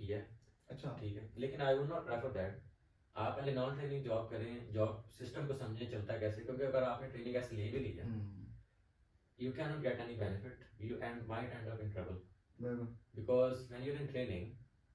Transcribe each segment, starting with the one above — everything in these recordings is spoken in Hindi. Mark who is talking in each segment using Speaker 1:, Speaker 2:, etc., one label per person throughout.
Speaker 1: किया है,
Speaker 2: अच्छा।
Speaker 1: ठीक है, लेकिन I would not prefer that. आप पहले नॉन ट्रेनिंग जॉब करें, जॉब सिस्टम को समझें चलता कैसे, क्योंकि अगर आपने ट्रेनिंग ऐसे ले भी ली है, you cannot get any benefit, you and might end up in trouble,
Speaker 2: बिल्कुल।
Speaker 1: because when you're in training,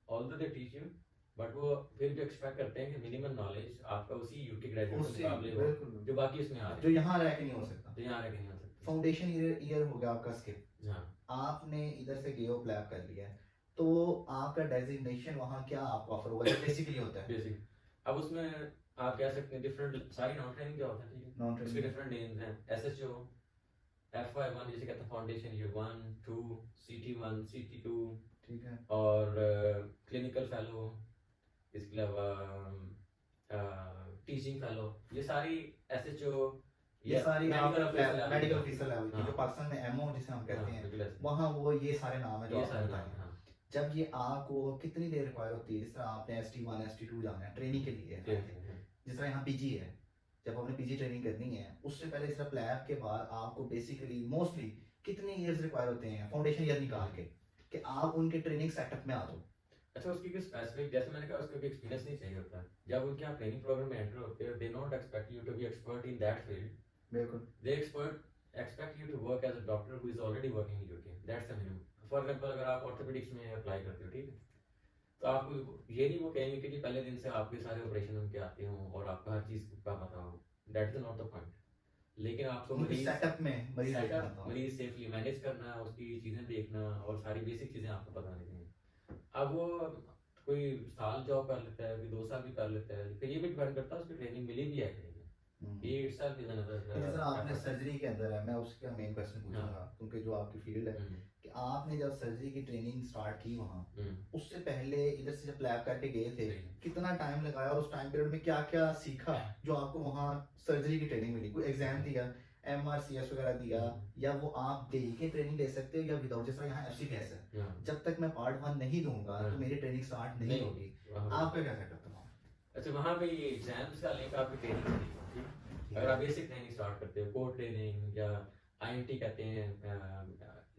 Speaker 1: although they teach you, but वो फिर भी एक्सपेक्ट करते हैं कि मिनिमम नॉलेज आपका उसी यूके ग्रेजुएट के
Speaker 2: उससे
Speaker 1: मुकाबले हो,
Speaker 2: बिल्कुल
Speaker 1: जो
Speaker 2: बिल्कुल।
Speaker 1: बाकी उसमें आ रहे
Speaker 2: जो
Speaker 1: हैं,
Speaker 2: यहाँ रह के नहीं हो सकता।
Speaker 1: तो यहाँ रह के नहीं हो सकती।
Speaker 2: फाउंडेशन ईयर हो गया आपका स्किप।
Speaker 1: हाँ,
Speaker 2: आपने इधर से गए हो प्लैप कर लिया है, तो आपका डेजिग्नेशन वहाँ क्या आपको ऑफर होगा जो बेसिकली होता है?
Speaker 1: बेसिक। अब उसमें आप कह सकते हैं डिफरेंट सारी नॉन ट्रेनिंग जॉब है, ठीक है,
Speaker 2: नॉन
Speaker 1: उसके
Speaker 2: ट्रेनिंग।
Speaker 1: डिफरेंट नेम्स हैं। एसएचओ, FY1 जिसे कहते हैं फाउंडेशन ईयर 1 2, CT1 CT2,
Speaker 2: ठीक है।
Speaker 1: और क्लिनिकल फेलो, इसके अलावा टीचिंग फेलो, ये सारी SHO
Speaker 2: ये सारी
Speaker 1: medical officer
Speaker 2: medical officer level की,
Speaker 1: हाँ,
Speaker 2: जो पाकिस्तान में एमओ जिसे हम कहते हैं,
Speaker 1: बिल्कुल ऐसे,
Speaker 2: वहाँ वो ये सारे नाम है जो
Speaker 1: ये
Speaker 2: आपने
Speaker 1: सारे
Speaker 2: बताए
Speaker 1: नाम
Speaker 2: हैं।
Speaker 1: हाँ,
Speaker 2: जब ये आपको कितनी देर रिक्वायर होती है, जिस तरह आपने ST1 ST2 जाना है ट्रेनिंग के लिए, जिस तरह यहाँ पीजी है, जब आपने पीजी ट्रेनिंग करनी है उससे पहले इस तरह प्लैब के बाद आपको बेसिकली मोस्टली कितने ईयर्स रिक्वायर होते हैं फाउंडेशन ईयर निकाल के कि आप उनके ट्रेनिंग सेटअप में आ जाओ?
Speaker 1: अच्छा, उसकी कोई स्पेसिफिक, जैसे मैंने कहा, उसका कोई एक्सपीरियंस नहीं चाहिए होता। जब उनके आप ट्रेनिंग प्रोग्राम में एंटर होते हो, they not expect you to be expert in that field,
Speaker 2: बिल्कुल।
Speaker 1: They expect you to work as a doctor who is already working in UK, that's the minimum. For example अगर आप ऑर्थोपेडिक्स में अप्लाई करते हो, ठीक है, तो आपको ये नहीं वो कहेंगे कि जी पहले दिन से आपके सारे ऑपरेशन उनके आते हों और आपको हर चीज़ का पता हो, that is not the point. लेकिन आपको
Speaker 2: उनके
Speaker 1: मरीज
Speaker 2: सेटअप में मरीज देखना था।
Speaker 1: मरीज सेफली मैनेज करना, उसकी चीज़ें देखना और सारी बेसिक चीज़ें आपको पता नहीं है। अब वो कोई साल जॉब कर लेता है, कोई 2 साल भी कर लेता है, फिर ये भी डिपेंड करता है उसकी ट्रेनिंग मिली भी है कि नहीं। ये इटसेल्फ इज
Speaker 2: जिस तरह आपने
Speaker 1: अनदर
Speaker 2: सर्जरी के अंदर है, मैं उसका मेन क्वेश्चन पूछूंगा क्योंकि जो आपकी फील्ड है कि आपने जब सर्जरी की ट्रेनिंग स्टार्ट की वहाँ, उससे पहले इधर से जब लैब करके गए थे, कितना टाइम लगाया और उस टाइम पीरियड में क्या क्या सीखा जो आपको वहाँ सर्जरी की ट्रेनिंग मिली? कोई एग्जाम दिया, MRCS वगैरह दिया, या वो आप दे के ट्रेनिंग ले सकते हो या विदाउट? जिस तरह यहाँ FCPS है, जब तक मैं पार्ट 1 नहीं दूंगा तो मेरी ट्रेनिंग स्टार्ट नहीं होगी। आपका क्या सेटअप था?
Speaker 1: अच्छा, वहाँ पे एग्जाम्स का लिंक आपकी ट्रेनिंग, अगर आप बेसिक ट्रेनिंग स्टार्ट करते हो, कोर ट्रेनिंग या IMT कहते हैं,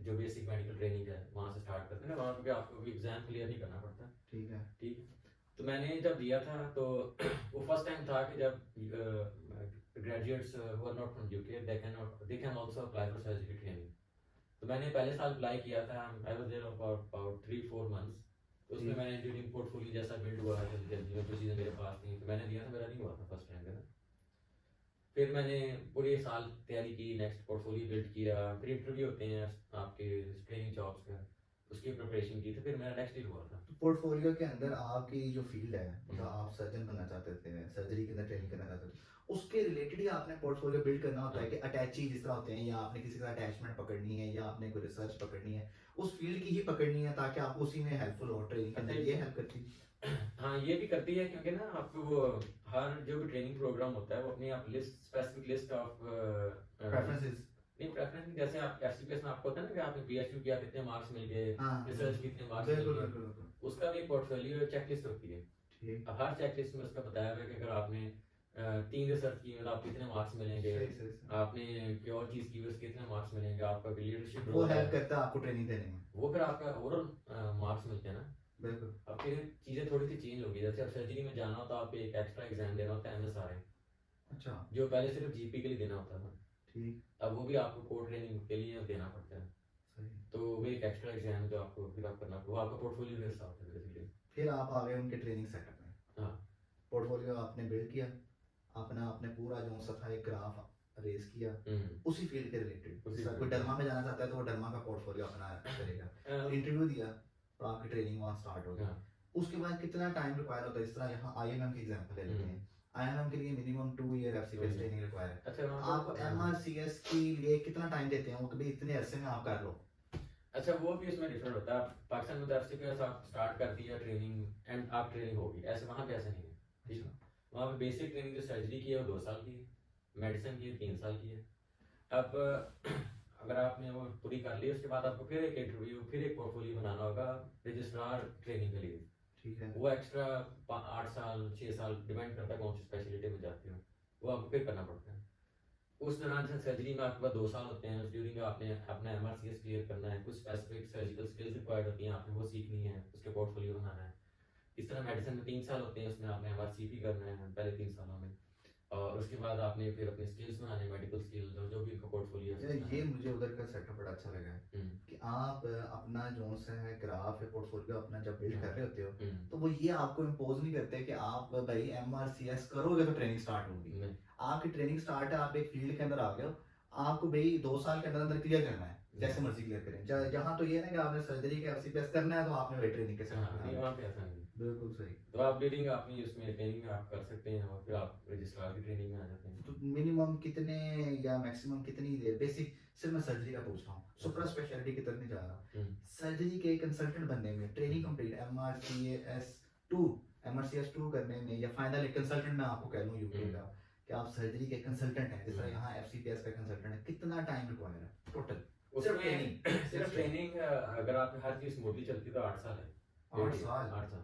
Speaker 1: जो बेसिक मेडिकल ट्रेनिंग है, वहाँ से स्टार्ट करते हैं ना, वहाँ पे आपको एग्जाम क्लियर नहीं करना पड़ता।
Speaker 2: ठीक है।
Speaker 1: ठीक है, तो मैंने जब दिया था तो वो फर्स्ट टाइम था कि जब graduates who are not from UK they can also apply for surgery training. तो मैंने पहले साल अप्लाई किया था, I was there about 3-4 months. तो उसमें मैंने इंजीनियरिंग पोर्टफोलियो जैसा बिल्ड हुआ, जल्दी जल्दी जो चीज़ें मेरे पास थी तो मैंने दिया था, मेरा नहीं हुआ था फर्स्ट टाइम मेरा। फिर मैंने पूरे साल तैयारी की, नेक्स्ट पोर्टफोलियो बिल्ड किया, फिर इंटरव्यू होते हैं आपके ट्रेनिंग जॉब्स का, उसकी प्रिपरेशन की, तो फिर मेरा नेक्स्ट ईयर हुआ था।
Speaker 2: तो पोर्टफोलियो के अंदर आपकी जो फील्ड है, मतलब आप सर्जन बनना चाहते थे, सर्जरी के अंदर ट्रेनिंग करना चाहते थे, उसके रिलेटेड ही आपने पोर्टफोलियो बिल्ड करना होता है कि अटैची जिस तरह होते हैं, या आपने किसी का अटैचमेंट पकड़नी है, या आपने कोई रिसर्च पकड़नी है, उस फील्ड की ही पकड़नी है ताकि आपको उसी में हेल्पफुल हो ट्रेनिंग के अंदर, ये हेल्प करती है?
Speaker 1: हाँ, ये भी करती है, क्योंकि ना आपको वो हर जो भी ट्रेनिंग प्रोग्राम होता है वो अपनी आप list, specific list of
Speaker 2: preferences.
Speaker 1: नहीं, प्रेफरेंस, जैसे आप FCPS में आपको होता है ना कि आपने PhD किया, कितने मार्क्स मिल गए,
Speaker 2: हाँ,
Speaker 1: रिसर्च कितने मार्क्स मिल
Speaker 2: बिल्कुल
Speaker 1: गए,
Speaker 2: बिल्कुल बिल्कुल।
Speaker 1: उसका भी पोर्टफोलियो चेकलिस्ट होती है।
Speaker 2: ठीक।
Speaker 1: अब हर चेकलिस्ट में उसका बताया हुआ है कि अगर आपने 3 रिसर्च की मतलब आपको कितने मार्क्स मिलेंगे,
Speaker 2: सही सही सही।
Speaker 1: आपने कोई और चीज़ की उसके कितने मार्क्स मिलेंगे, आपका लीडरशिप
Speaker 2: वो हेल्प करता है आपको ट्रेनिंग देने में।
Speaker 1: वो फिर आपका ओवरऑल मार्क्स मिलते हैं ना।
Speaker 2: बिल्कुल।
Speaker 1: अब फिर चीज़ें थोड़ी सी चेंज होगी, जैसे अब सर्जरी में जाना होता है, आप एक एक्स्ट्रा एग्जाम देना होता है MSRA,
Speaker 2: अच्छा।
Speaker 1: जो पहले सिर्फ GP के लिए देना होता था,
Speaker 2: ठीक।
Speaker 1: अब वो भी आपको कोर ट्रेनिंग के लिए देना पड़ता है।
Speaker 2: सही।
Speaker 1: तो वो एक एक्स्ट्रा एग्जाम है जो आपको फिर आप करना, वो आपका पोर्टफोलियो का हिस्सा होता है बेसिकली।
Speaker 2: फिर आप आ गए उनके ट्रेनिंग सेटअप में।
Speaker 1: हाँ,
Speaker 2: पोर्टफोलियो आपने बिल्ड किया, अपना आपने पूरा जो सा था एक ग्राफ रेज किया उसी फील्ड के रिलेटेड। कोई डरमा में जाना चाहता है तो वो डरमा का पोर्टफोलियो अपना करेगा, इंटरव्यू दिया तो आपकी ट्रेनिंग वहाँ स्टार्ट हो गई। उसके बाद कितना टाइम रिक्वायर होता है? इस तरह यहाँ IMM की एग्जांपल ले लेते हैं, IMM के लिए minimum 2 year FCPS training require है।
Speaker 1: अच्छा,
Speaker 2: आप MRCS के लिए कितना टाइम देते हैं वो कि भाई इतने अरसे में आप कर लो?
Speaker 1: अच्छा, वो भी इसमें डिफरेंट होता है। पाकिस्तान में तो FCPS आप स्टार्ट कर दिया ट्रेनिंग एंड आप ट्रेनिंग होगी, ऐसे वहाँ पे ऐसा नहीं है, ठीक है। वहाँ पे बेसिक ट्रेनिंग जो सर्जरी की है वो 2 साल की है, मेडिसिन की 3 साल की है। अब अगर आपने वो पूरी कर ली, उसके बाद आपको फिर एक इंटरव्यू, फिर एक पोर्टफोलियो बनाना होगा रजिस्ट्रार ट्रेनिंग के लिए,
Speaker 2: ठीक है।
Speaker 1: वो एक्स्ट्रा 8 साल 6 साल डिपेंड करता है कौन सी स्पेशलिटी में जाते हो, वो आपको फिर करना पड़ता है। उस दौरान से सर्जरी में आपके पास 2 साल होते हैं, उस ड्यूरिंग आपने अपना MRCS क्लियर करना है, कुछ स्पेसिफिक सर्जिकल स्किल्स रिक्वायर्ड होती हैं, आपने वो सीखनी है, उसके पोर्टफोलियो बनाना है। इस तरह मेडिसिन में 3 साल होते हैं, उसमें आपने MRCP करना है पहले 3 सालों में, और उसके बाद आपने फिर अपने स्किल्स बनाने, मेडिकल स्किल्स जो भी उनका पोर्टफोलियो है
Speaker 2: ये मुझे उधर का सेटअप बड़ा अच्छा लगा है कि आप अपना जो सा है ग्राफ है पोर्टफोलियो अपना जब बिल्ड कर रहे होते हो तो वो ये आपको इम्पोज नहीं करते कि आप भाई MRCS करोगे तो ट्रेनिंग स्टार्ट होगी। आपकी ट्रेनिंग स्टार्ट है, आप एक फील्ड के अंदर आ गए हो, आपको भाई 2 साल के अंदर अंदर क्लियर करना है, जैसे मर्जी क्लियर करें। जहाँ तो ये ना कि आपने सर्जरी के FCPS करना है तो आपने वही ट्रेनिंग के साथ
Speaker 1: वहाँ पे ऐसा नहीं।
Speaker 2: बिल्कुल सही।
Speaker 1: तो आप रीडिंग अपनी उसमें ट्रेनिंग में आप कर सकते हैं और फिर आप रजिस्ट्रार की ट्रेनिंग में आ जाते हैं।
Speaker 2: तो मिनिमम कितने या मैक्सिमम कितनी देर, बेसिक सिर्फ मैं सर्जरी का पूछ रहा हूँ, सुपर स्पेशलिटी की तरफ नहीं जा रहा, सर्जरी के कंसल्टेंट बनने में ट्रेनिंग कंप्लीट MRCS2 करने में या फाइनल एक कंसल्टेंट मैं आपको कह लूँ यूके का कि आप सर्जरी के कंसल्टेंट हैं, जिस तरह यहाँ FCPS का कंसल्टेंट है, कितना टाइम रिक्वायर है टोटल?
Speaker 1: सिर्फ ट्रेनिंग अगर आप हर चीज स्मूथली चलती तो 8 साल है।
Speaker 2: 8 साल।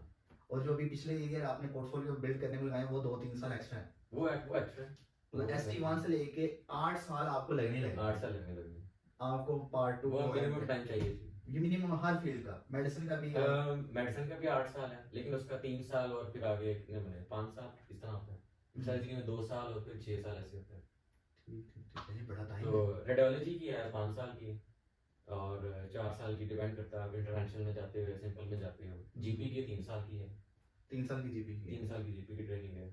Speaker 2: और जो अभी पिछले ईयर आपने पोर्टफोलियो बिल्ड करने में लगाए वो 2-3 साल एक्स्ट्रा है, वो एक्स्ट्रा है। मतलब ST1 से लेके 8 साल आपको लगने लगे।
Speaker 1: 8 साल लगने लगे
Speaker 2: आपको पार्ट 2
Speaker 1: वो मिनिमम टाइम चाहिए थी।
Speaker 2: ये मिनिमम हर फील्ड का, मेडिसिन का भी
Speaker 1: मेडिसिन का भी 8 साल है, लेकिन उसका 3 साल और फिर आगे कितने मिले 5 साल इस तरह होता है। सर्जरी में 2 साल और फिर 6 साल ऐसे होता है।
Speaker 2: ठीक ये बड़ा टाइम
Speaker 1: तो रेडियोलॉजी की है 5 साल की और 4 साल की, डिपेंड करता है आप इंटरवेंशनल में जाते हो सिंपल में जाते हो। जीपी की 3 साल की है,
Speaker 2: 3 साल की जीपी की
Speaker 1: 3 साल की जीपी की ट्रेनिंग है।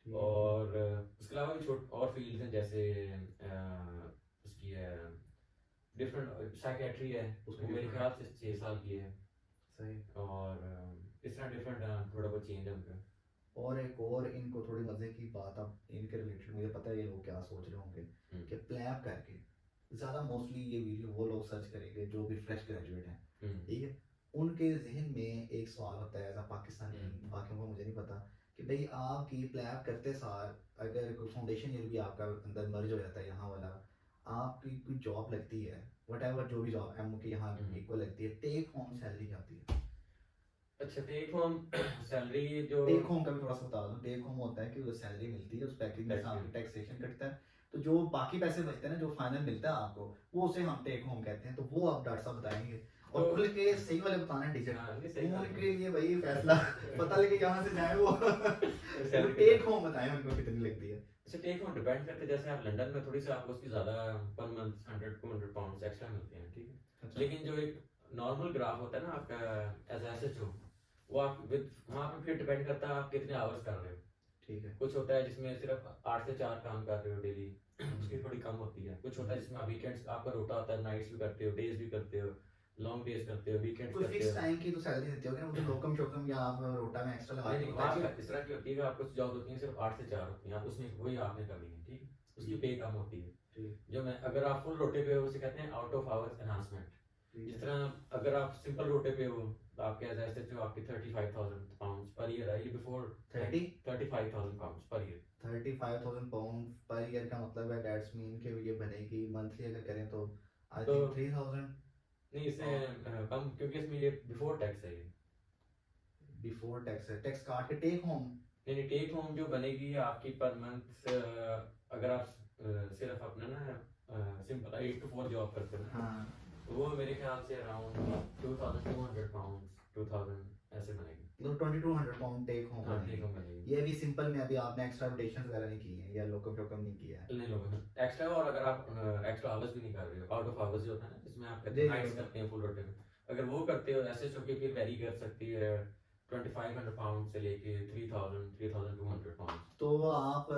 Speaker 1: और उसके अलावा भी छोटे और फील्ड्स हैं, जैसे उसकी है डिफरेंट साइकेट्री है, उसको मेरे ख्याल से 6 साल की है।
Speaker 2: सही।
Speaker 1: और इस तरह डिफरेंट थोड़ा बहुत चेंज है उनका।
Speaker 2: और एक और इनको थोड़ी मजे की बात, अब इनके रिलेटेड मुझे पता है ये लोग क्या सोच रहे होंगे कि प्लैब करके ज़्यादा मोस्टली ये वीडियो वो लोग सर्च करेंगे जो भी फ्रेश ग्रेजुएट हैं, ठीक है, उनके जहन में एक सवाल होता है एज अ पाकिस्तानी, बाकियों को मुझे नहीं पता, कि भाई आपकी प्लैब करते सार अगर कोई फाउंडेशन ईयर भी आपका अंदर मर्ज हो जाता है यहाँ वाला, आपकी कोई जॉब लगती है व्हाटएवर जो भी जॉब एमओ की यहाँ इक्वल लगती है, टेक होम सैलरी क्या होती है?
Speaker 1: अच्छा, टेक होम सैलरी जो
Speaker 2: टेक होम का भी थोड़ा सा बता दूं। टेक होम होता है कि जो सैलरी मिलती है उस पैकेज में आपकी टैक्सेशन कटता है, तो जो बाकी पैसे बचते हैं ना, जो फाइनल मिलता है आपको, वो उसे हम टेक होम कहते हैं। तो वो आप डॉक्टर साहब बताएंगे और खुल के सही वाले बताना डिजिट उनके लिए वही फैसला पता लगे कहाँ से जाए वो टेक होम बताएं उनको कितनी लगती है।
Speaker 1: अच्छा, टेक होम डिपेंड करते हैं, जैसे आप लंदन में थोड़ी सी आपको उसकी ज़्यादा पर मंथ 100-200 पाउंड एक्स्ट्रा मिलते हैं, ठीक है। लेकिन जो एक नॉर्मल ग्राफ होता है ना आपका एज SHO, वो आप विद वहाँ पे फिर डिपेंड करता है आप कितने आवर्स कर रहे हो,
Speaker 2: ठीक है।
Speaker 1: कुछ होता है जिसमें सिर्फ 8 से 4 काम कर रहे हो डेली, उसकी थोड़ी कम होती है। कुछ होता है जिसमें वीकेंड्स आपका रोटा होता है, नाइट्स भी करते हो, डेज भी करते हो, लॉन्ग डेज करते हो, वीकेंड्स
Speaker 2: कोई
Speaker 1: करते हो।
Speaker 2: फिक्स टाइम की तो सैलरी देते हो क्या, मतलब लोकम शोकम या आप रोटा में एक्स्ट्रा लगा
Speaker 1: नहीं, वहाँ इस तरह की होती है कि आपको जॉब होती है सिर्फ 8 से 4 होती है, आप उसमें वही आपने करनी है, ठीक है। उसकी पे कम होती है, जो मैं अगर आप फुल रोटे पे हो उसे कहते हैं आउट ऑफ आवर्स एनहांसमेंट। जिस तरह अगर आप सिंपल रोटे पे हो तो आपके एज SHO आपकी 35,000 पाउंड्स पर ईयर है, ये before 35,000 pounds per year.
Speaker 2: 35,000 pound per year का मतलब है दैट्स मीन कि ये बनेगी मंथली अगर करें तो आई थिंक 3,000।
Speaker 1: नहीं, इससे कम, क्योंकि इसमें ये बिफोर टैक्स है, ये
Speaker 2: बिफोर टैक्स है, टैक्स काट के टेक होम।
Speaker 1: नहीं, टेक होम जो बनेगी आपकी पर मंथ, अगर आप सिर्फ अपना ना सिंपल 8 to 4 जॉब करते हो,
Speaker 2: हाँ,
Speaker 1: तो वो मेरे ख्याल से अराउंड 2,200 पाउंड 2,000 ऐसे बनेगी,
Speaker 2: तो 2,200 pound take home
Speaker 1: take home बनेगी।
Speaker 2: ये भी सिंपल में अभी आपने एक्स्ट्रा रोटेशंस वगैरह नहीं किए हैं या लोकम शोकम नहीं किया है?
Speaker 1: नहीं, लोगों एक्स्ट्रा, और अगर आप एक्स्ट्रा आवर्स भी नहीं कर रहे हो, आउट ऑफ आवर्स जो होता है ना जिसमें आप नाइट्स करते हैं फुल रोटे में, अगर वो करते हो SHO की फिर वेरी कर सकती है 2,500 पाउंड से लेके 3,200 पाउंड।
Speaker 2: तो आप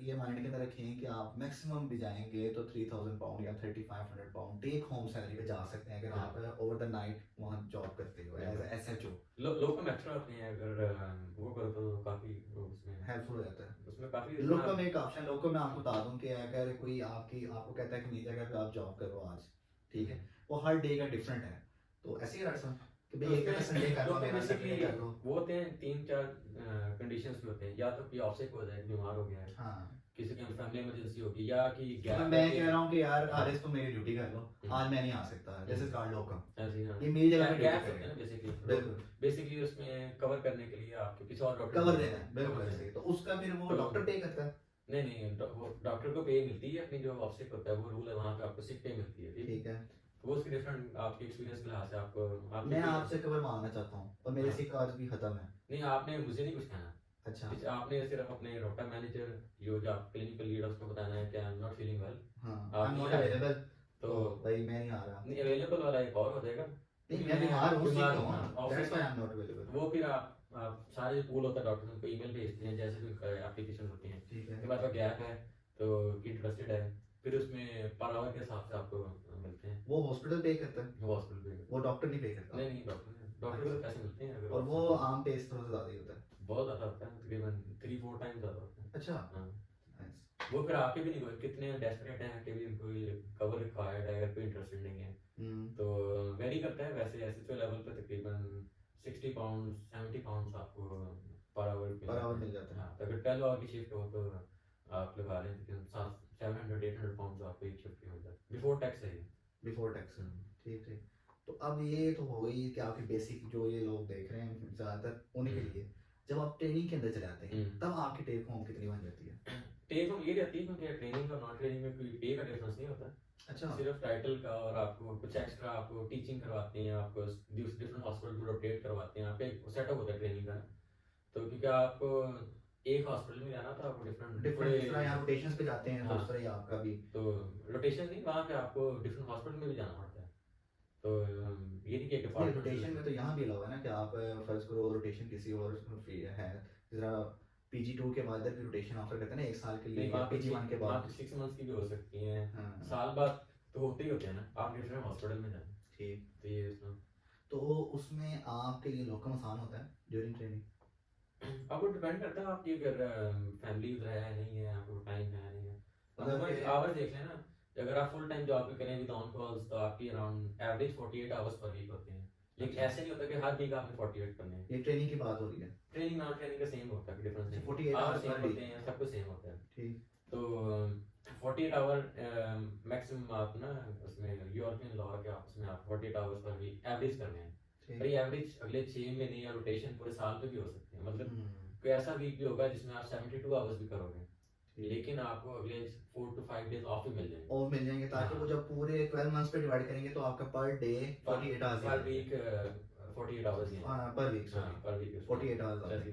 Speaker 2: ये माइंड के अंदर रखें कि आप मैक्सिमम भी जाएंगे तो 3,000 पाउंड या 3,500 पाउंड टेक होम सैलरी पे जा सकते हैं अगर आप ओवर द नाइट वहाँ जॉब करते हो एज SHO।
Speaker 1: लोकम एक्स्ट्रा होते हैं, अगर वो करो तो काफी उसमें
Speaker 2: हेल्पफुल हो जाता है।
Speaker 1: उसमें काफी
Speaker 2: लोकम एक ऑप्शन, लोकम में आपको बता दूं कि अगर कोई आपको कहता है कि मेरी जगह पे आप जॉब करो आज, ठीक है, वो हर डे का डिफरेंट है, तो ऐसे ही रट कि भाई एक संडे कर लो, मेरा सैटरडे कर लो।
Speaker 1: वो होते हैं 3-4 कंडीशंस भी होते हैं, या तो कोई ऑफसेट हो जाए, बीमार हो गया है,
Speaker 2: हाँ,
Speaker 1: किसी की फैमिली इमरजेंसी होगी, या कि
Speaker 2: मैं कह रहा हूँ कि यार हारिस तुम मेरी ड्यूटी कर लो, आज मैं नहीं आ सकता, दिस इज कॉल्ड लोकम,
Speaker 1: ये
Speaker 2: मेरी जगह पे
Speaker 1: गैप होते हैं बेसिकली। बेसिकली उसमें कवर करने के लिए आपके किसी और डॉक्टर
Speaker 2: कवर देना है, बिल्कुल ऐसे ही, तो उसका फिर वो डॉक्टर पे करता है।
Speaker 1: नहीं, वो डॉक्टर को पे मिलती है, अपनी जो ऑफसेट होता है वो रूल है, वहाँ पे आपको सिक पे मिलती है,
Speaker 2: ठीक है।
Speaker 1: तो वो उसके डिफरेंट आपके एक्सपीरियंस के लिहाज से आपको
Speaker 2: मैं आपसे खबर मांगना चाहता हूँ और मेरे
Speaker 1: हाँ।
Speaker 2: से कार्ड भी खत्म है।
Speaker 1: नहीं आपने मुझे नहीं कुछ कहना,
Speaker 2: अच्छा
Speaker 1: आपने सिर्फ अपने रोटा मैनेजर जो आप क्लिनिकल लीड उसको बताना है कि I am not feeling well,
Speaker 2: हाँ,
Speaker 1: आप
Speaker 2: आई एम
Speaker 1: नहीं
Speaker 2: नॉट
Speaker 1: आए
Speaker 2: अवेलेबल,
Speaker 1: तो
Speaker 2: तो भाई मैं नहीं आ रहा।
Speaker 1: नहीं अवेलेबल वाला एक और हो जाएगा,
Speaker 2: नहीं
Speaker 1: क्योंकि
Speaker 2: मैं बीमार हूँ, सिक
Speaker 1: बीमार
Speaker 2: हूँ,
Speaker 1: हूँ
Speaker 2: दैट्स
Speaker 1: ऑफिस
Speaker 2: व्हाई
Speaker 1: में,
Speaker 2: आई एम नॉट अवेलेबल।
Speaker 1: वो फिर आप सारे पूल होता है डॉक्टर उनको ईमेल भेजते हैं जैसे भी एप्लीकेशन होती हैं
Speaker 2: ठीक है,
Speaker 1: कि हमारे पास गैप है तो इंटरेस्टेड है, फिर उसमें पर आवर के हिसाब से आपको मिलते हैं।
Speaker 2: वो हॉस्पिटल पे करता है,
Speaker 1: वो हॉस्पिटल पे
Speaker 2: वो डॉक्टर नहीं पे करता।
Speaker 1: नहीं नहीं डॉक्टर को तो पैसे मिलते हैं अगर
Speaker 2: और वो
Speaker 1: ऑफिस
Speaker 2: आम पे इस तरह से ज़्यादा ही होता है।
Speaker 1: बहुत ज़्यादा होता है, तकरीबन 3-4 टाइम ज़्यादा होता है।
Speaker 2: अच्छा,
Speaker 1: हाँ
Speaker 2: नाइस।
Speaker 1: वो फिर आपके भी नहीं कोई कितने डेस्परेट हैं कि भी कोई कवर रिक्वायर्ड है, अगर कोई इंटरेस्टेड नहीं है तो वेरी करता है। वैसे एसएचओ लेवल पे तकरीबन 60 पाउंड 70 पाउंड आपको पर आवर
Speaker 2: पर आवर मिल जाता है।
Speaker 1: हाँ तो अगर 12 आवर की शिफ्ट हो तो आप लगा लें तकरीबन 700-800 पाउंड आपको एक शिफ्ट की हो जाए बिफोर टैक्स है ये।
Speaker 2: Before tax. ठीक ठीक। तो अब ये तो हो गई कि आपकी बेसिक जो ये लोग देख रहे हैं ज़्यादातर उन्हीं के लिए, जब आप ट्रेनिंग के अंदर चले आते हैं तब आपकी टेक होम कितनी बन जाती है?
Speaker 1: टेक होम ये रहती है क्योंकि ट्रेनिंग और नॉन ट्रेनिंग में कोई पे का डिफरेंस नहीं होता।
Speaker 2: अच्छा,
Speaker 1: सिर्फ टाइटल का और आपको कुछ एक्स्ट्रा आपको टीचिंग करवाते हैं, आपको डिफरेंट हॉस्पिटल को रोटेट करवाते हैं, आपका एक सेटअप होता है ट्रेनिंग का। तो क्योंकि आप एक हॉस्पिटल में जाना था आपको डिफरेंट
Speaker 2: डिफरेंट जिस तरह यहाँ रोटेशंस पे जाते हैं तो
Speaker 1: हाँ,
Speaker 2: उस तरह ही आपका भी
Speaker 1: तो रोटेशन नहीं वहाँ पे आपको डिफरेंट हॉस्पिटल में भी जाना पड़ता है। तो ये नहीं कि एक
Speaker 2: नहीं,
Speaker 1: डिपार्टमेंट
Speaker 2: रोटेशन में तो यहाँ भी अलाउ है ना कि आप फर्ज करो रोटेशन किसी और फ्री है, जिस तरह PG2 के बाद भी रोटेशन ऑफर करते हैं ना 1 साल के लिए, या PG1 के बाद
Speaker 1: 6 मंथ्स की भी हो सकती हैं,
Speaker 2: हाँ,
Speaker 1: साल बाद तो होते ही होते हैं ना, आप डिफरेंट हॉस्पिटल में जाना।
Speaker 2: ठीक।
Speaker 1: तो ये इसमें
Speaker 2: तो उसमें आपके लिए लोकल आसान होता है ड्यूरिंग ट्रेनिंग?
Speaker 1: आपको डिपेंड करता है आपकी अगर फैमिली उधर है नहीं है, आपको टाइम है नहीं है,
Speaker 2: मतलब
Speaker 1: अगर
Speaker 2: कि
Speaker 1: आवर्स देख लें ना, अगर आप फुल टाइम जॉब भी करें विद ऑन कॉल्स तो आपकी around average 48 hours per week होते हैं, लेकिन
Speaker 2: अच्छा।
Speaker 1: ऐसे नहीं होता कि हर वीक आपने 48 करने हैं।
Speaker 2: ये ट्रेनिंग की बात हो रही है,
Speaker 1: ट्रेनिंग नॉन ट्रेनिंग का सेम होता है, डिफरेंस नहीं,
Speaker 2: 48
Speaker 1: आवर
Speaker 2: आवर्स
Speaker 1: सेम
Speaker 2: पर
Speaker 1: होते
Speaker 2: वीक,
Speaker 1: हैं, सब कुछ सेम होता है।
Speaker 2: ठीक।
Speaker 1: तो 48 आवर मैक्सिमम आप ना उसमें यूरोपियन लॉ के आप उसमें आप 48 आवर्स पर वीक एवरेज करने हैं।
Speaker 2: ठीक।
Speaker 1: और ये एवरेज अगले 6 महीने या रोटेशन पूरे साल पे भी हो सकते हैं, मतलब कोई ऐसा वीक भी होगा जिसमें आप 72 आवर्स भी करोगे लेकिन आपको अगले 4 to 5 डेज ऑफ भी मिल जाएंगे,
Speaker 2: ऑफ मिल जाएंगे ताकि
Speaker 1: हाँ।
Speaker 2: वो जब पूरे 12 मंथ्स पे डिवाइड करेंगे तो आपका per day 48 hours
Speaker 1: per week 48 hours ही
Speaker 2: हाँ पर वीक,
Speaker 1: हाँ पर वीक
Speaker 2: 48 आवर्स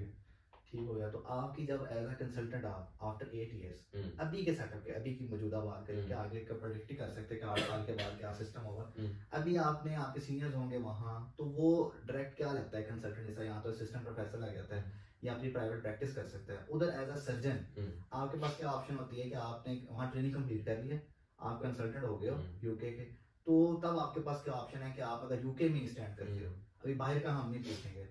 Speaker 2: ठीक हो गया। तो आपकी जब एज अ कंसल्टेंट आप आफ्टर 8 इयर्स अभी के सेटअप के, अभी की मौजूदा बात करें कि आगे का प्रेडिक्ट ही कर सकते हैं कि 8 साल के बाद क्या सिस्टम होगा, अभी आपने आपके सीनियर्स होंगे वहाँ तो वो डायरेक्ट क्या लगता है कंसल्टेंट, जैसा यहाँ तो असिस्टेंट प्रोफेसर लग जाता है या अपनी प्राइवेट प्रैक्टिस कर सकता है, उधर एज अ सर्जन आपके पास क्या ऑप्शन होती है कि आपने वहाँ ट्रेनिंग कंप्लीट कर ली है, आप कंसल्टेंट हो गए हो यूके के, तो तब आपके पास क्या ऑप्शन है कि आप अगर यूके में स्टैंड करते हो, अभी बाहर का हम नहीं पूछेंगे,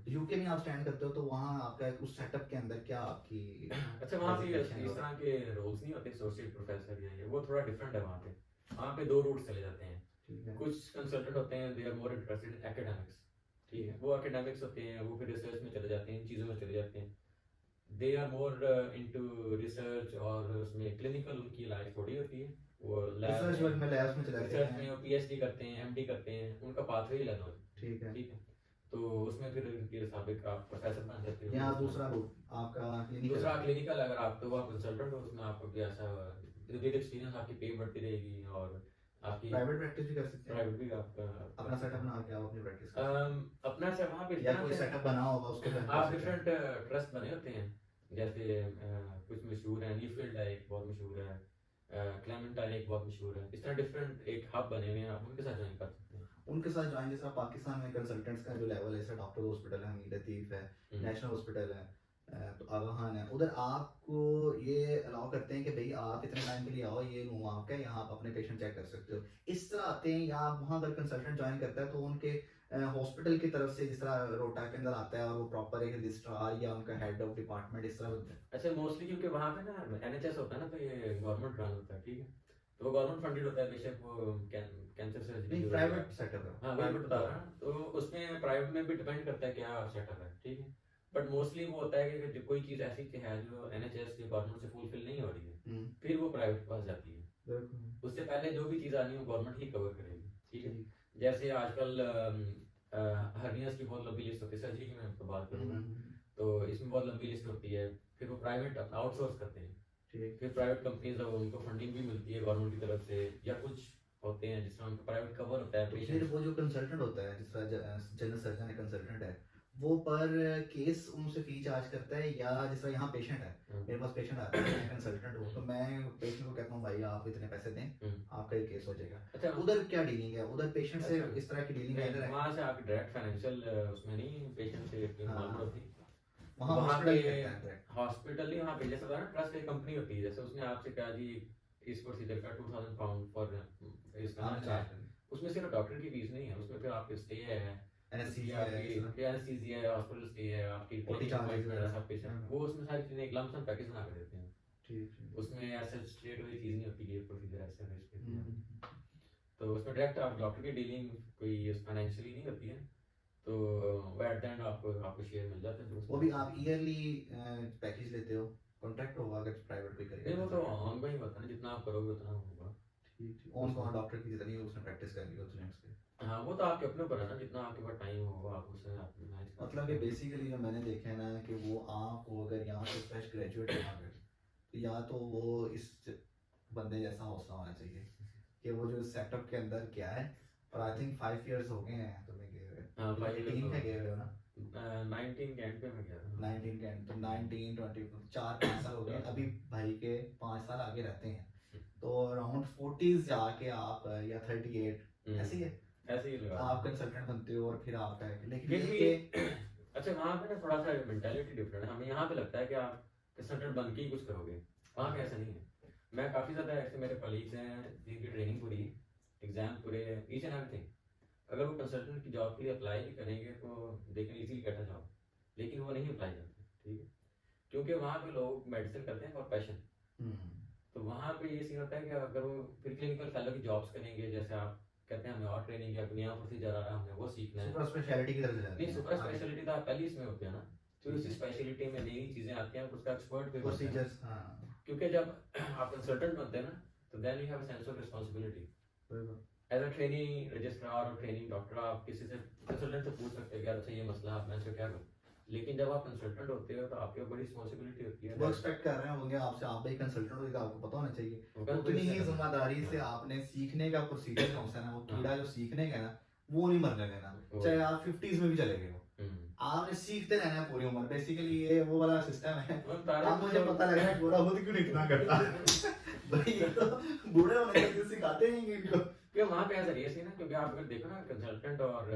Speaker 2: यूके में आप स्टैंड करते हो तो वहाँ आपका उस सेटअप के अंदर क्या आपकी
Speaker 1: अच्छा वहाँ पे इस तरह के रोल्स नहीं होते एसोसिएट प्रोफेसर या ये, वो थोड़ा डिफरेंट है वहाँ पे 2 रूट्स चले जाते हैं।
Speaker 2: ठीक है।
Speaker 1: कुछ कंसल्टेंट होते हैं they are more interested in academics, ठीक है, वो एकेडमिक्स होते हैं, वो फिर रिसर्च में चले जाते हैं, इन चीज़ों में चले जाते हैं, they are more into research और उसमें क्लिनिकल उनकी लाइफ थोड़ी होती है, वो
Speaker 2: रिसर्च वर्क में लैब्स में चले जाते
Speaker 1: रिसर्च
Speaker 2: हैं,
Speaker 1: में वो पीएचडी करते हैं, एमडी करते हैं, उनका पाथवे ही अलग है,
Speaker 2: ठीक है।
Speaker 1: ठीक है, तो उसमें फिर उनके मुताबिक आप प्रोफेसर बन जाते हो।
Speaker 2: यहाँ दूसरा रूट आपका
Speaker 1: दूसरा क्लिनिकल, अगर आप तो आप कंसल्टेंट हो उसमें आपको भी ऐसा विद एक्सपीरियंस आपकी पे बढ़ती रहेगी और आपकी
Speaker 2: प्राइवेट प्रैक्टिस भी कर सकते हैं,
Speaker 1: प्राइवेट भी आप
Speaker 2: अपना सेटअप बना के आप अपनी प्रैक्टिस कर
Speaker 1: अपना से वहाँ पे
Speaker 2: सकते हैं, या कोई सेटअप बना होगा उसको
Speaker 1: आप डिफरेंट ट्रस्ट बने होते हैं, जैसे कुछ मशहूर हैं, लीफील्ड है एक बहुत मशहूर है, क्लेमेंटाइन एक बहुत मशहूर है, इस तरह डिफरेंट एक हब बने हुए हैं, आप उनके साथ ज्वाइन कर सकते हैं।
Speaker 2: उनके साथ ज्वाइन, जैसा पाकिस्तान में कंसल्टेंट्स का जो लेवल है, जैसे डॉक्टर हॉस्पिटल है, हमीद लतीफ है, नेशनल हॉस्पिटल है, तो आवाहान है, उधर आपको ये अलाउ करते हैं कि भाई आप इतने टाइम के लिए आओ, ये रूम आपका है, यहाँ आप अपने पेशेंट चेक कर सकते हो, इस तरह आते हैं, या वहाँ अगर कंसल्टेंट ज्वाइन करता है तो उनके हॉस्पिटल की तरफ से जिस तरह रोटा के अंदर आता है और वो प्रॉपर एक रजिस्ट्रार या उनका हेड ऑफ डिपार्टमेंट इस तरह होता है।
Speaker 1: अच्छा मोस्टली क्योंकि वहाँ पे ना एनएचएस होता है ना, तो ये गवर्नमेंट रन होता है, ठीक है, तो वो गवर्नमेंट फंडेड होता है, बेशक वो कैंसर सर्जरी
Speaker 2: नहीं प्राइवेट सेटअप है,
Speaker 1: हाँ वही बता रहा हूँ, तो उसमें प्राइवेट में भी डिपेंड करता है क्या सेटअप है, ठीक है, बट मोस्टली वो होता है कि कोई चीज़ ऐसी है जो एनएचएस या गवर्नमेंट से फुलफिल नहीं हो रही है, फिर वो प्राइवेट के पास जाती है, उससे पहले जो भी चीज़ आनी है गवर्नमेंट ही कवर करेगी, ठीक है, जैसे आजकल हर्नियास की बहुत लंबी लिस्ट होती है, सर्जरी की मैं आपको बात करूँगा तो इसमें बहुत लंबी लिस्ट होती है, फिर वो प्राइवेट अपना आउटसोर्स करते हैं, फिर प्राइवेट कंपनीज है उनको फंडिंग भी मिलती है गवर्नमेंट की तरफ से, या कुछ होते हैं, जिस तरह उनका प्राइवेट कवर होता है
Speaker 2: तो फिर
Speaker 1: पेशेंट्स।
Speaker 2: वो जो कंसल्टेंट होता है, जिस तरह जनरल सर्जन है, कंसल्टेंट है, वो पर केस उनसे फी चार्ज करता है, या जिस तरह यहाँ पेशेंट है, मेरे पास पेशेंट आता है, मैं कंसल्टेंट हूँ, तो मैं पेशेंट को कहता हूँ भाई आप इतने पैसे दें, आपका ये केस हो जाएगा।
Speaker 1: अच्छा
Speaker 2: उधर क्या डीलिंग है, उधर पेशेंट से
Speaker 1: अच्छा
Speaker 2: इस तरह की डीलिंग है, इधर है?
Speaker 1: वहाँ से आपकी डायरेक्ट फाइनेंशियल उसमें नहीं पेशेंट से मालूम
Speaker 2: हाँ,
Speaker 1: होती।
Speaker 2: वहाँ
Speaker 1: वहाँ
Speaker 2: हॉस्पिटल
Speaker 1: पे
Speaker 2: ही करता है direct।
Speaker 1: हॉस्पिटल ही वहाँ पे जैसे होता है ना, ट्रस्ट एक कंपनी होती है, जैसे उसने आपसे कहा जी इस प्रोसीजर का 2000 पाउंड फॉर इसका ना
Speaker 2: आपने
Speaker 1: चार्ज,
Speaker 2: चार्ज कर
Speaker 1: उसमें सिर्फ डॉक्टर की फीस नहीं है, उसमें फिर आपके स्टे है, उसकी
Speaker 2: एनेस्थीसिया है,
Speaker 1: आपकी
Speaker 2: इस तरह
Speaker 1: एनेस्थीसिया है, हॉस्पिटल स्टे है, आपकी
Speaker 2: ओटी
Speaker 1: क्लिनिक
Speaker 2: चार्जेस
Speaker 1: अपॉइंटमेंट है,
Speaker 2: वगैरह।
Speaker 1: सब पेशेंट वो उसमें सारी चीज़ें एक लमसम पैकेज बना कर देते हैं।
Speaker 2: ठीक ठीक।
Speaker 1: उसमें ऐसे स्ट्रेट वाली चीज़ नहीं होती कि ये प्रोसीजर ऐसे है, इस पे दिया।
Speaker 2: हम्म।
Speaker 1: तो उसमें डायरेक्ट आप डॉक्टर की डीलिंग कोई फाइनेंशियली नहीं होती है, तो वो एट द एंड आपको आपको शेयर मिल जाता है, तो
Speaker 2: वो
Speaker 1: उसमें
Speaker 2: भी आप ईयरली पैकेज लेते हो, कॉन्ट्रैक्ट होगा अगर प्राइवेट कोई
Speaker 1: नहीं,
Speaker 2: करेगा
Speaker 1: वो तो
Speaker 2: कंसल्टेंट?
Speaker 1: ऑनगोइंग होता है ना, जितना आप करोगे उतना होगा।
Speaker 2: ठीक ठीक। ऑन कॉन डॉक्टर की जितनी उसने प्रैक्टिस करनी हो क्लिनिक्स पे।
Speaker 1: हाँ, वो तो आपके अपने ऊपर है ना, जितना आपके पास टाइम हो आप उसे आप मैनेज कर
Speaker 2: मतलब
Speaker 1: सकते
Speaker 2: कि
Speaker 1: हो।
Speaker 2: बेसिकली जो मैंने देखा है ना, कि वो आपको अगर यहाँ से फ्रेश ग्रेजुएट है अगर, तो या तो वो इस बंदे जैसा हौसला होना चाहिए कि वो जो सेटअप के अंदर क्या है, और आई थिंक 5 इयर्स हो गए हैं तुम्हें गए हुए,
Speaker 1: हाँ 5 इयर्स
Speaker 2: 18
Speaker 1: हो
Speaker 2: पे गए हुए हो ना?
Speaker 1: 19 के एंड पे मैं गया था।
Speaker 2: 19 के end, तो 19 20 4-5 साल हो गए अभी भाई के, 5 साल आगे रहते हैं, तो अराउंड 40s जाके आप या 38 ऐसे ही है
Speaker 1: ऐसे ही लगा
Speaker 2: आप कंसल्टेंट बनते हो, और फिर आपका है, लेकिन
Speaker 1: फिर
Speaker 2: ये
Speaker 1: भी
Speaker 2: कि
Speaker 1: अच्छा वहाँ पे ना थोड़ा सा मेंटालिटी डिफरेंट है, हमें यहाँ पे लगता है कि आप कंसल्टेंट बन के ही कुछ करोगे, वहाँ पे ऐसा नहीं है। मैं काफ़ी ज़्यादा ऐसे मेरे कलीग्स हैं जिनकी ट्रेनिंग पूरी, एग्जाम पूरे, ईच एंड एवरीथिंग, अगर वो कंसल्टेंट की जॉब के लिए अप्लाई भी करेंगे तो they can easily get a job, लेकिन वो नहीं अप्लाई करते, ठीक है, क्योंकि वहाँ पे लोग मेडिसिन करते हैं फॉर पैशन। तो वहाँ पे ये सीन होता है कि अगर वो फिर क्लिनिकल फेलो की जॉब्स करेंगे, जैसे आप कहते हैं हमें और ट्रेनिंग या नया प्रोसीजर आ रहा है हमें वो सीखना है,
Speaker 2: सुपर स्पेशलिटी की तरफ जाते
Speaker 1: नहीं
Speaker 2: हैं
Speaker 1: सुपर
Speaker 2: आगे।
Speaker 1: स्पेशलिटी तो आप पहले इसमें होते हैं ना, फिर उसी स्पेशलिटी में नई चीज़ें आती हैं, उसका एक्सपर्ट भी बनते हैं।
Speaker 2: प्रोसीजर्स, हाँ
Speaker 1: क्योंकि जब आप कंसल्टेंट बनते हैं ना, तो then you have a sense of responsibility as a training registrar और ट्रेनिंग डॉक्टर, आप किसी से कंसल्टेंट से पूछ सकते हैं कि यार अच्छा ये मसला है मैं इसको क्या करूँ, लेकिन जब आप कंसल्टेंट होते हो तो आपके ऊपर बड़ी रिस्पांसिबिलिटी होती है।
Speaker 2: वो एक्सपेक्ट कर रहे होंगे आपसे, आप भाई कंसल्टेंट हो तो आपको पता होना चाहिए,
Speaker 1: होगा
Speaker 2: उतनी ही
Speaker 1: तो
Speaker 2: जिम्मेदारी से आपने सीखने का प्रोसीजर कौन सा है ना, वो
Speaker 1: हाँ।
Speaker 2: कीड़ा जो सीखने का है ना, वो नहीं मरने देना,
Speaker 1: वो-
Speaker 2: चाहे आप 50s में भी चले गए हो, आपने सीखते रहना है पूरी उम्र, बेसिकली ये वो वाला सिस्टम है। अब मुझे पता लग रहा है गोरा खुद क्यों नहीं इतना करता भाई, ये तो बूढ़े होने के लिए सिखाते नहीं हैं इनको।
Speaker 1: क्योंकि वहाँ पे ऐसा रेस नहीं ना, क्योंकि आप अगर देखो ना कंसल्टेंट और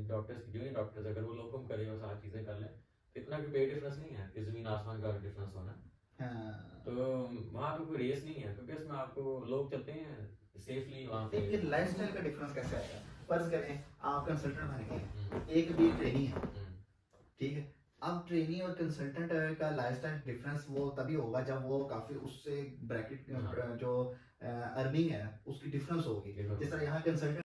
Speaker 1: डॉक्टर्स जूनियर डॉक्टर्स अगर वो लोग करें और सारी चीज़ें कर लें तो इतना कोई बड़ा डिफरेंस नहीं है कि ज़मीन आसमान का डिफरेंस होना।
Speaker 2: हाँ।
Speaker 1: तो वहाँ पे कोई रेस नहीं है, क्योंकि इसमें आपको लोग चलते हैं सेफली वहाँ पे।
Speaker 2: फिर लाइफस्टाइल का डिफरेंस कैसे आएगा? फर्ज करें आप कंसल्टेंट बन गए, एक भी ट्रेनी है, ठीक है, अब ट्रेनी और कंसल्टेंट का लाइफस्टाइल डिफरेंस वो तभी होगा जब वो काफी उससे ब्रैकेट जो अर्निंग है उसकी डिफरेंस होगी, जिस तरह यहाँ कंसल्टेंट